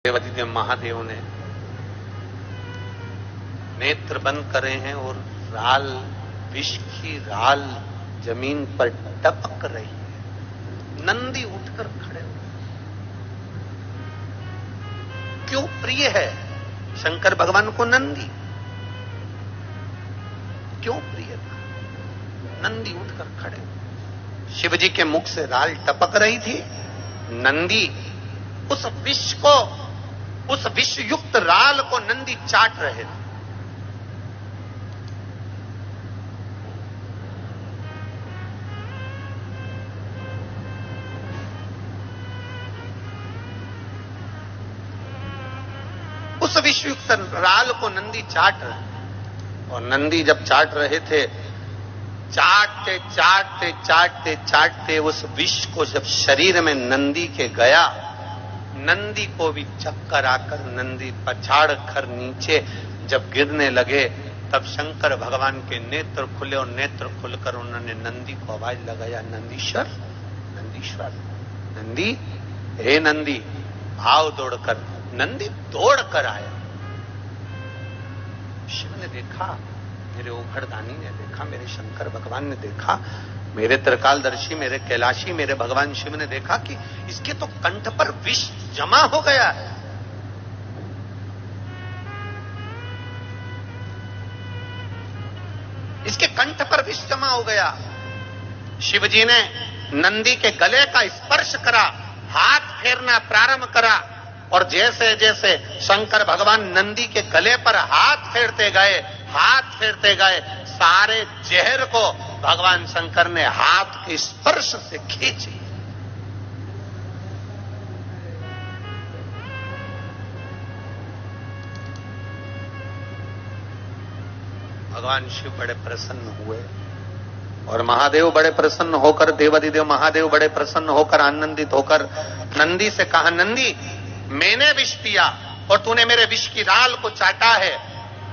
देवादिदेव महादेव ने नेत्र बंद करे हैं और राल, विष की राल जमीन पर टपक रही है। नंदी उठकर खड़े हो। क्यों प्रिय है शंकर भगवान को नंदी? क्यों प्रिय था? नंदी उठकर खड़े हो। शिव जी के मुख से राल टपक रही थी। नंदी उस विष को, उस विष युक्त राल को नंदी चाट रहे थे। उस विषयुक्त राल को नंदी चाट रहे, और नंदी जब चाट रहे थे, चाटते चाटते चाटते चाटते उस विष को जब शरीर में नंदी के गया, नंदी को भी चक्कर आकर नंदी पछाड़ कर नीचे जब गिरने लगे, तब शंकर भगवान के नेत्र खुले और नेत्र खुलकर उन्होंने नंदी को आवाज लगाया, नंदीश्वर, नंदीश्वर, नंदी, हे नंदी। भाव दौड़कर नंदी दौड़कर आया। शिव ने देखा, मेरे ओघड़दानी ने देखा, मेरे शंकर भगवान ने देखा, मेरे त्रिकालदर्शी, मेरे कैलाशी, मेरे भगवान शिव ने देखा कि इसके तो कंठ पर विष जमा हो गया है। इसके कंठ पर विष जमा हो गया। शिव जी ने नंदी के गले का स्पर्श करा, हाथ फेरना प्रारंभ करा, और जैसे जैसे शंकर भगवान नंदी के गले पर हाथ फेरते गए, सारे जहर को भगवान शंकर ने हाथ के स्पर्श से खींची। भगवान शिव बड़े प्रसन्न हुए और महादेव बड़े प्रसन्न होकर, देवादिदेव महादेव बड़े प्रसन्न होकर, आनंदित होकर नंदी से कहा, नंदी, मैंने विष पिया और तूने मेरे विष की राल को चाटा है।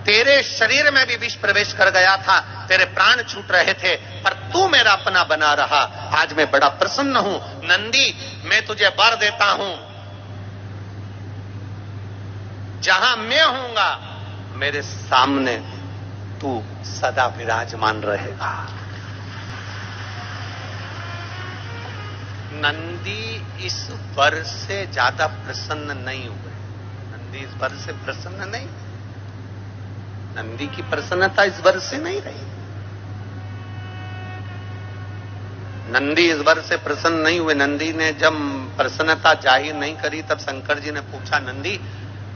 तेरे शरीर में भी विष प्रवेश कर गया था, तेरे प्राण छूट रहे थे, पर तू मेरा अपना बना रहा। आज मैं बड़ा प्रसन्न हूं। नंदी, मैं तुझे वर देता हूं, जहां मैं होऊंगा मेरे सामने तू सदा विराजमान रहेगा। नंदी इस वर से ज्यादा प्रसन्न नहीं हुए। नंदी इस वर से प्रसन्न नहीं, नंदी की प्रसन्नता इस वर से नहीं रही। नंदी इस वर से प्रसन्न नहीं हुए। नंदी ने जब प्रसन्नता जाहिर नहीं करी, तब शंकर जी ने पूछा, नंदी,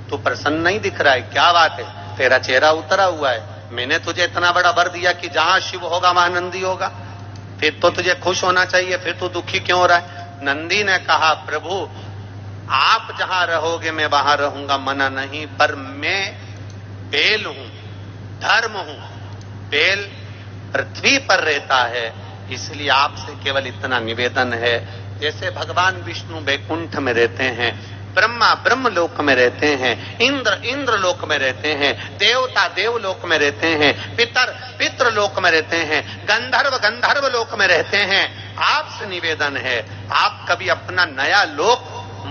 तू प्रसन्न नहीं दिख रहा है, क्या बात है? तेरा चेहरा उतरा हुआ है। मैंने तुझे इतना बड़ा वर दिया कि जहां शिव होगा वहां नंदी होगा, फिर तो तुझे खुश होना चाहिए, फिर तू दुखी क्यों हो रहा है? नंदी ने कहा, प्रभु, आप जहां रहोगे मैं वहां रहूंगा, मना नहीं, पर मैं बेल हूं, धर्म हूं। बेल पृथ्वी पर रहता है, इसलिए आपसे केवल इतना निवेदन है, जैसे भगवान विष्णु वैकुंठ में रहते हैं, ब्रह्मा ब्रह्मलोक में रहते हैं, इंद्र इंद्रलोक में रहते हैं, देवता देवलोक में रहते हैं, पितर पितृलोक में रहते हैं, गंधर्व गंधर्व लोक में रहते हैं। आपसे निवेदन है, आप कभी अपना नया लोक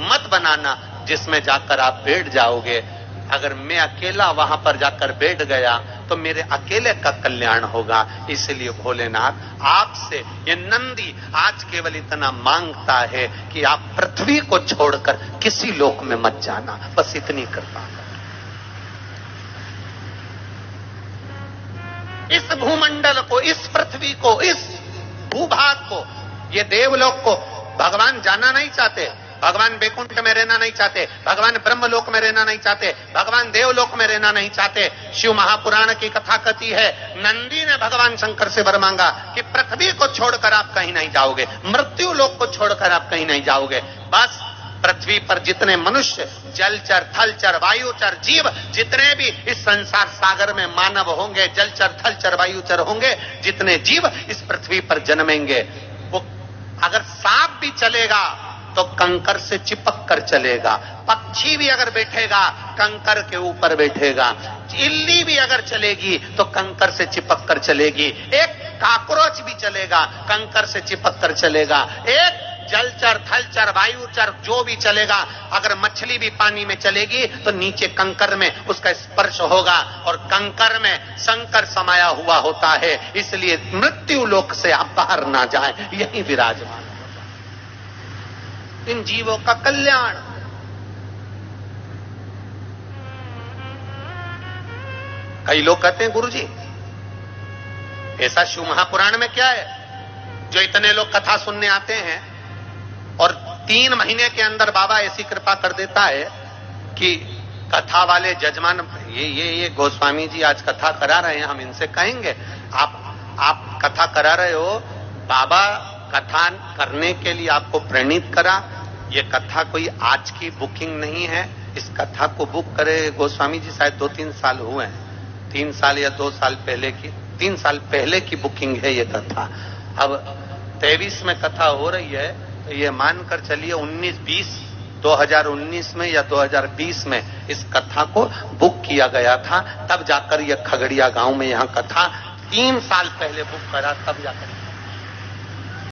मत बनाना जिसमें जाकर आप बैठ जाओगे। अगर मैं अकेला वहां पर जाकर बैठ गया तो मेरे अकेले का कल्याण होगा। इसलिए भोलेनाथ, आपसे ये नंदी आज केवल इतना मांगता है कि आप पृथ्वी को छोड़कर किसी लोक में मत जाना, बस इतनी कृपा। इस भूमंडल को, इस पृथ्वी को, इस भूभाग को, ये देवलोक को भगवान जाना नहीं चाहते, भगवान वैकुंठ में रहना नहीं चाहते, भगवान ब्रह्मलोक में रहना नहीं चाहते, भगवान देवलोक में रहना नहीं चाहते। शिव महापुराण की कथा कहती है, नंदी ने भगवान शंकर से वर मांगा कि पृथ्वी को छोड़कर आप कहीं नहीं जाओगे, मृत्यु लोक को छोड़कर आप कहीं नहीं जाओगे। बस पृथ्वी पर जितने मनुष्य, जलचर, थलचर, वायुचर, जीव, जितने भी इस संसार सागर में मानव होंगे, जलचर, थलचर, वायुचर होंगे, जितने जीव इस पृथ्वी पर जन्मेंगे, वो अगर सांप भी चलेगा तो कंकर से चिपक कर चलेगा, पक्षी भी अगर बैठेगा कंकर के ऊपर बैठेगा, इल्ली भी अगर चलेगी तो कंकर से चिपक कर चलेगी, एक काकरोच भी चलेगा कंकर से चिपक कर चलेगा, एक जलचर, थलचर, वायुचर जो भी चलेगा, अगर मछली भी पानी में चलेगी तो नीचे कंकर में उसका स्पर्श होगा और कंकर में शंकर समाया हुआ होता है, इसलिए मृत्यु लोक से आप बाहर ना जाएं, यही विराजमान इन जीवों का कल्याण। कई लोग कहते हैं गुरुजी ऐसा शिव महापुराण में क्या है जो इतने लोग कथा सुनने आते हैं और 3 महीने के अंदर बाबा ऐसी कृपा कर देता है कि कथा वाले जजमान, ये गोस्वामी जी आज कथा करा रहे हैं, हम इनसे कहेंगे आप कथा करा रहे हो, बाबा कथा करने के लिए आपको प्रेरित करा, ये कथा कोई आज की बुकिंग नहीं है, इस कथा को बुक करे गोस्वामी जी शायद 2-3 साल हुए हैं, 3 साल या 2 साल पहले की, 3 साल पहले की बुकिंग है ये कथा। अब 23 में कथा हो रही है तो ये मानकर चलिए 2019 में या 2020 में इस कथा को बुक किया गया था, तब जाकर ये खगड़िया गांव में यहां कथा 3 साल पहले बुक करा, तब जाकर